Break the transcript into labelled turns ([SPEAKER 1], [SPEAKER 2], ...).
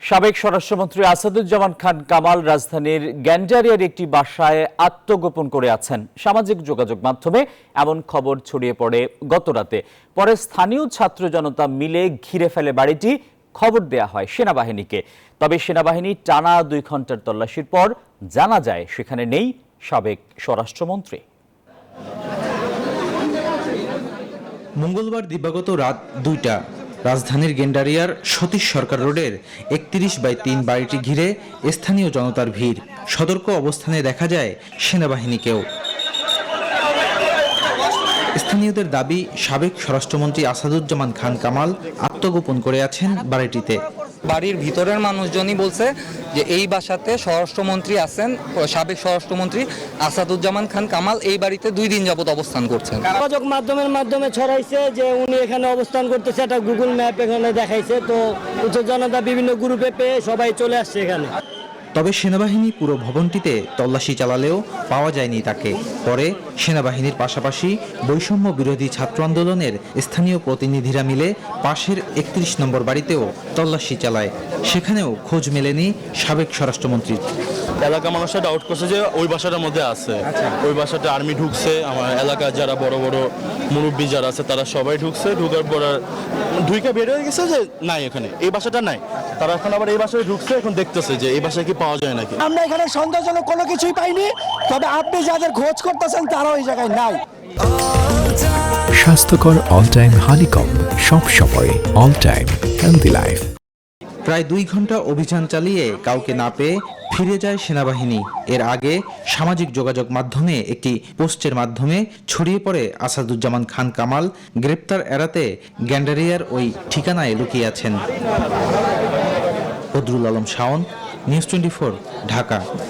[SPEAKER 1] সাবেক স্বরাষ্ট্রমন্ত্রী আসাদুজ্জামান খান কামাল রাজধানীর গ্যান্ডারিয়ার একটি বাসায় আত্মগোপন করে আছেন। সামাজিক যোগাযোগ মাধ্যমে এমন খবর ছড়িয়ে পড়ে গতরাতে। পরে স্থানীয় ছাত্র জনতা মিলে ঘিরে ফেলে বাড়িটি। খবর দেয়া হয় সেনাবাহিনীকে। তবে সেনাবাহিনী টানা 2 ঘন্টার তল্লাশির পর জানা যায় সেখানে নেই সাবেক স্বরাষ্ট্রমন্ত্রী।
[SPEAKER 2] মঙ্গলবার দিবাগত রাত 2টা রাজধানীর গেন্ডারিয়ার সতীশ সরকার রোডের 31/3 বাড়িটি ঘিরে স্থানীয় জনতার ভিড়। সতর্ক অবস্থানে দেখা যায় সেনাবাহিনীকেও। স্থানীয়দের দাবি, সাবেক স্বরাষ্ট্রমন্ত্রী আসাদুজ্জামান খান কামাল আত্মগোপন করে আছেন বাড়িটিতে।
[SPEAKER 3] বাড়ির ভিতরের মানুষজনই বলছে যে এই বাসাতে স্বরাষ্ট্রমন্ত্রী আছেন, সাবেক স্বরাষ্ট্রমন্ত্রী আসাদুজ্জামান খান কামাল এই বাড়িতে 2 দিন যাবত অবস্থান করছেন।
[SPEAKER 4] যোগাযোগ মাধ্যমে ছড়াইছে যে উনি এখানে অবস্থান করতেছে, একটা গুগল ম্যাপ এখানে দেখাইছে, তো উচ্চ জনতা বিভিন্ন গ্রুপে পেয়ে সবাই চলে আসছে এখানে।
[SPEAKER 2] তবে সেনাবাহিনী পুরো ভবনটিতে তল্লাশি চালালেও পাওয়া যায়নি তাকে। পরে সেনাবাহিনীর পাশাপাশি বৈষম্য বিরোধী ছাত্র আন্দোলনের স্থানীয় প্রতিনিধিরা মিলে পাশের 31 নম্বর বাড়িতেও তল্লাশি চালায়। সেখানেও খোঁজ মেলেনি সাবেক স্বরাষ্ট্রমন্ত্রীর।
[SPEAKER 5] এলাকা মানুষরা ডাউট করছে যে ওই বাসাটার মধ্যে আছে, ওই বাসাটা আর্মি ঢুকছে। আমার এলাকার যারা বড় বড় মুরব্বী যারা আছে তারা সবাই ঢুকছে, ঢুকার পর ঢুকে বের হয়ে গেছে যে নাই, এখানে এই বাসাটা নাই। তারা এখন আবার এই বাসায় ঢুকছে, এখন দেখতেছে যে এই বাসায় কি পাওয়া যায় নাকি।
[SPEAKER 6] আমরা এখানে সন্দেহজনক কোনো কিছুই পাইনি, তবে আপনি যাদের খোঁজ করতেছেন তারা ওই জায়গায় নাই।
[SPEAKER 7] স্বাস্থ্যকর অল টাইম হানিকম, সব সময় অল টাইম হেলদি লাইফ।
[SPEAKER 2] প্রায় 2 ঘন্টা অভিযান চালিয়ে কাউকে না পেয়ে ফিরে যায় সেনাবাহিনী। এর আগে সামাজিক যোগাযোগ মাধ্যমে একটি পোস্টের মাধ্যমে ছড়িয়ে পড়ে আসাদুজ্জামান খান কামাল গ্রেপ্তার এড়াতে গ্যান্ডারিয়ার ওই ঠিকানায় লুকিয়ে আছেন। বদরুল আলম শাওন, নিউজ 24, ঢাকা।